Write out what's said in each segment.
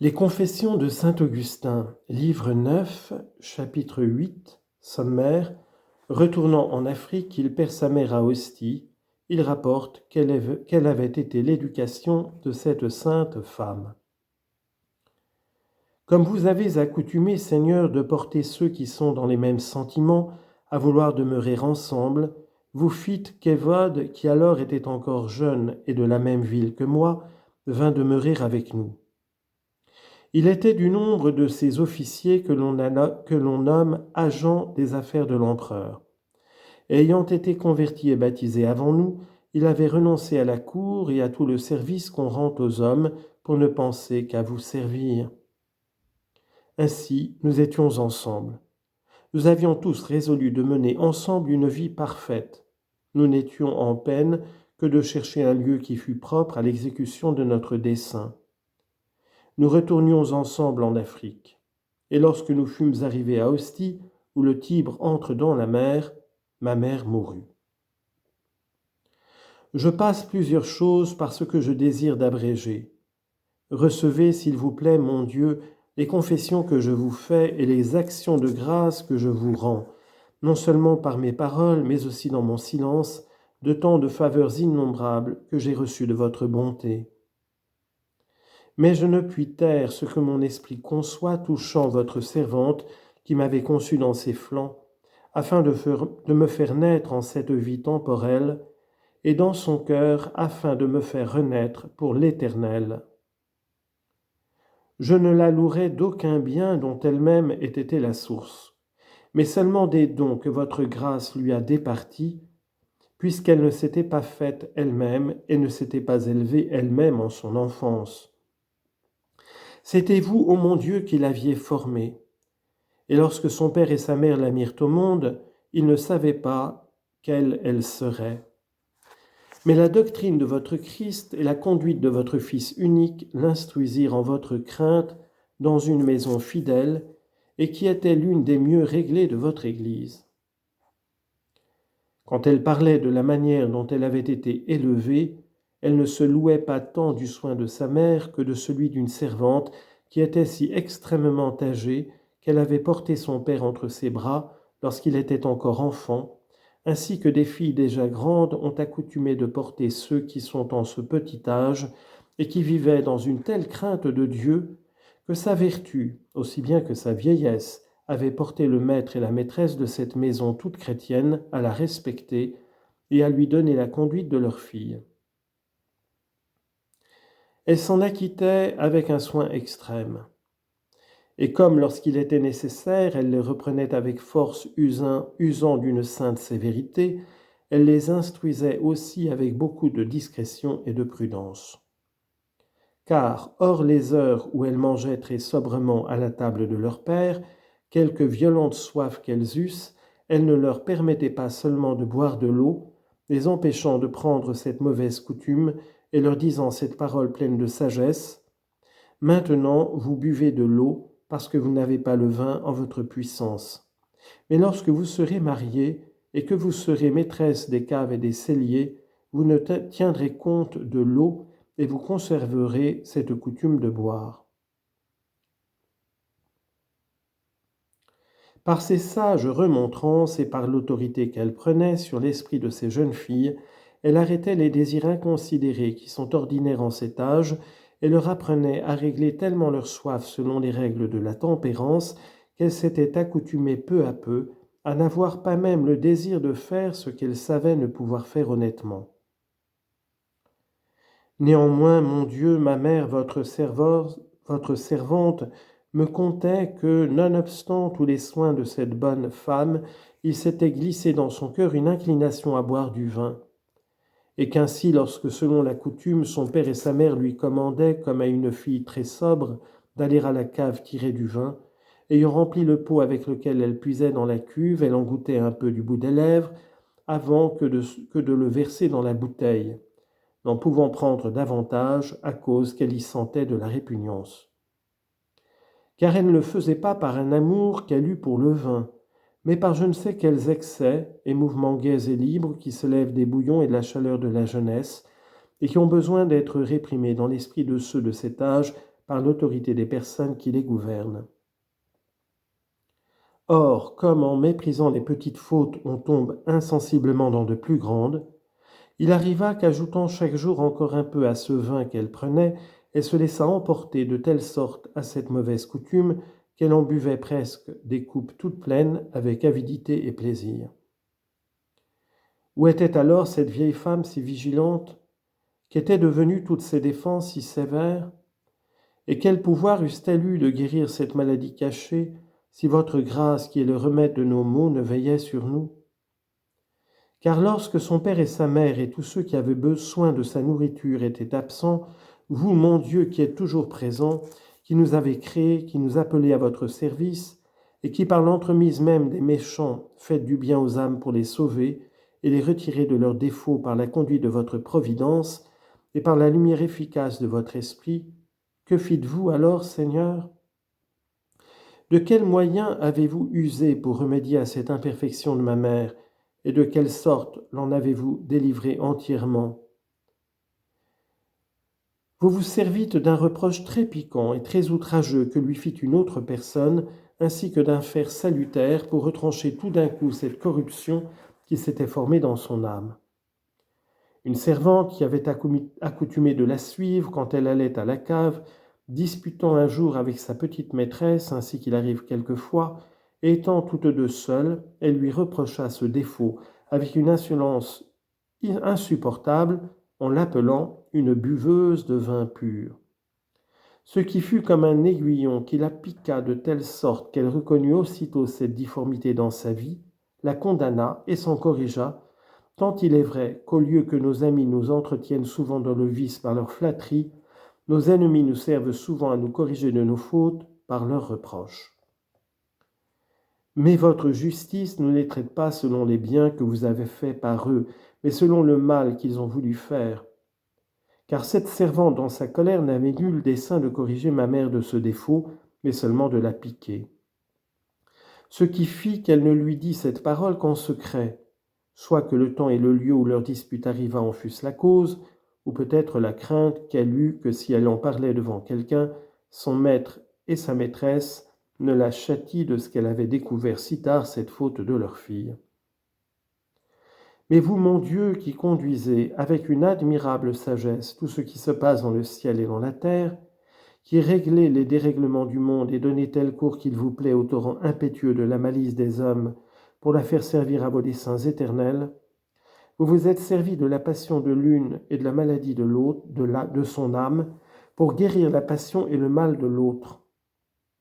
Les Confessions de saint Augustin, livre 9, chapitre 8, sommaire. Retournant en Afrique, il perd sa mère à Ostie. Il rapporte quelle avait été l'éducation de cette sainte femme. Comme vous avez accoutumé, Seigneur, de porter ceux qui sont dans les mêmes sentiments, à vouloir demeurer ensemble, vous fîtes qu'Évode, qui alors était encore jeune et de la même ville que moi, vint demeurer avec nous. Il était du nombre de ces officiers que l'on nomme agents des affaires de l'empereur. Ayant été converti et baptisé avant nous, il avait renoncé à la cour et à tout le service qu'on rend aux hommes pour ne penser qu'à vous servir. Ainsi, nous étions ensemble. Nous avions tous résolu de mener ensemble une vie parfaite. Nous n'étions en peine que de chercher un lieu qui fût propre à l'exécution de notre dessein. Nous retournions ensemble en Afrique. Et lorsque nous fûmes arrivés à Ostie, où le Tibre entre dans la mer, ma mère mourut. Je passe plusieurs choses parce que je désire d'abréger. Recevez, s'il vous plaît, mon Dieu, les confessions que je vous fais et les actions de grâce que je vous rends, non seulement par mes paroles, mais aussi dans mon silence, de tant de faveurs innombrables que j'ai reçues de votre bonté. Mais je ne puis taire ce que mon esprit conçoit touchant votre servante qui m'avait conçu dans ses flancs, afin de me faire naître en cette vie temporelle, et dans son cœur afin de me faire renaître pour l'éternel. Je ne la louerai d'aucun bien dont elle-même ait été la source, mais seulement des dons que votre grâce lui a départis, puisqu'elle ne s'était pas faite elle-même et ne s'était pas élevée elle-même en son enfance. C'était vous, ô mon Dieu, qui l'aviez formée. Et lorsque son père et sa mère la mirent au monde, ils ne savaient pas quelle elle serait. Mais la doctrine de votre Christ et la conduite de votre Fils unique l'instruisirent en votre crainte dans une maison fidèle et qui était l'une des mieux réglées de votre Église. Quand elle parlait de la manière dont elle avait été élevée, elle ne se louait pas tant du soin de sa mère que de celui d'une servante qui était si extrêmement âgée qu'elle avait porté son père entre ses bras lorsqu'il était encore enfant, ainsi que des filles déjà grandes ont accoutumé de porter ceux qui sont en ce petit âge et qui vivaient dans une telle crainte de Dieu que sa vertu, aussi bien que sa vieillesse, avait porté le maître et la maîtresse de cette maison toute chrétienne à la respecter et à lui donner la conduite de leur fille. Elle s'en acquittait avec un soin extrême. Et comme lorsqu'il était nécessaire, elle les reprenait avec force usant d'une sainte sévérité, elle les instruisait aussi avec beaucoup de discrétion et de prudence. Car, hors les heures où elles mangeaient très sobrement à la table de leur père, quelque violente soif qu'elles eussent, elles ne leur permettaient pas seulement de boire de l'eau, les empêchant de prendre cette mauvaise coutume et leur disant cette parole pleine de sagesse: « Maintenant, vous buvez de l'eau parce que vous n'avez pas le vin en votre puissance. Mais lorsque vous serez mariés et que vous serez maîtresse des caves et des celliers, vous ne tiendrez compte de l'eau et vous conserverez cette coutume de boire. » Par ces sages remontrances et par l'autorité qu'elle prenait sur l'esprit de ces jeunes filles, elle arrêtait les désirs inconsidérés qui sont ordinaires en cet âge et leur apprenait à régler tellement leur soif selon les règles de la tempérance qu'elles s'étaient accoutumées peu à peu à n'avoir pas même le désir de faire ce qu'elles savaient ne pouvoir faire honnêtement. Néanmoins, mon Dieu, ma mère, votre servante, me contait que, nonobstant tous les soins de cette bonne femme, il s'était glissé dans son cœur une inclination à boire du vin, et qu'ainsi, lorsque, selon la coutume, son père et sa mère lui commandaient, comme à une fille très sobre, d'aller à la cave tirer du vin, ayant rempli le pot avec lequel elle puisait dans la cuve, elle en goûtait un peu du bout des lèvres, avant que de le verser dans la bouteille, n'en pouvant prendre davantage à cause qu'elle y sentait de la répugnance. Car elle ne le faisait pas par un amour qu'elle eut pour le vin, mais par je ne sais quels excès et mouvements gais et libres qui se lèvent des bouillons et de la chaleur de la jeunesse, et qui ont besoin d'être réprimés dans l'esprit de ceux de cet âge par l'autorité des personnes qui les gouvernent. Or, comme en méprisant les petites fautes on tombe insensiblement dans de plus grandes, il arriva qu'ajoutant chaque jour encore un peu à ce vin qu'elle prenait, elle se laissa emporter de telle sorte à cette mauvaise coutume qu'elle en buvait presque des coupes toutes pleines avec avidité et plaisir. Où était alors cette vieille femme si vigilante? Qu'étaient devenues toutes ces défenses si sévères? Et quel pouvoir eussent-elles eu de guérir cette maladie cachée si votre grâce, qui est le remède de nos maux, ne veillait sur nous? Car lorsque son père et sa mère et tous ceux qui avaient besoin de sa nourriture étaient absents, vous, mon Dieu, qui êtes toujours présent, qui nous avez créés, qui nous appelez à votre service, et qui par l'entremise même des méchants faites du bien aux âmes pour les sauver et les retirer de leurs défauts par la conduite de votre providence et par la lumière efficace de votre esprit, que fîtes-vous alors, Seigneur? De quels moyens avez-vous usé pour remédier à cette imperfection de ma mère, et de quelle sorte l'en avez-vous délivré entièrement? Vous vous servites d'un reproche très piquant et très outrageux que lui fit une autre personne, ainsi que d'un fer salutaire pour retrancher tout d'un coup cette corruption qui s'était formée dans son âme. Une servante qui avait accoutumé de la suivre quand elle allait à la cave, disputant un jour avec sa petite maîtresse, ainsi qu'il arrive quelquefois, et étant toutes deux seules, elle lui reprocha ce défaut avec une insolence insupportable en l'appelant une buveuse de vin pur. Ce qui fut comme un aiguillon qui la piqua de telle sorte qu'elle reconnut aussitôt cette difformité dans sa vie, la condamna et s'en corrigea, tant il est vrai qu'au lieu que nos amis nous entretiennent souvent dans le vice par leur flatterie, nos ennemis nous servent souvent à nous corriger de nos fautes par leurs reproches. Mais votre justice ne les traite pas selon les biens que vous avez faits par eux, mais selon le mal qu'ils ont voulu faire. Car cette servante dans sa colère n'avait nul dessein de corriger ma mère de ce défaut, mais seulement de la piquer. Ce qui fit qu'elle ne lui dit cette parole qu'en secret, soit que le temps et le lieu où leur dispute arriva en fussent la cause, ou peut-être la crainte qu'elle eut que si elle en parlait devant quelqu'un, son maître et sa maîtresse ne la châtient de ce qu'elle avait découvert si tard cette faute de leur fille. Mais vous, mon Dieu, qui conduisez avec une admirable sagesse tout ce qui se passe dans le ciel et dans la terre, qui réglez les dérèglements du monde et donnez tel cours qu'il vous plaît au torrent impétueux de la malice des hommes pour la faire servir à vos desseins éternels, vous vous êtes servi de la passion de l'une et de la maladie de l'autre, de son âme, pour guérir la passion et le mal de l'autre.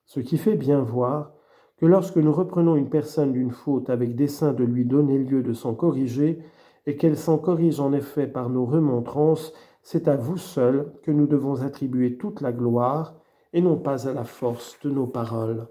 Ce qui fait bien voir que lorsque nous reprenons une personne d'une faute avec dessein de lui donner lieu de s'en corriger, et qu'elle s'en corrige en effet par nos remontrances, c'est à vous seul que nous devons attribuer toute la gloire, et non pas à la force de nos paroles.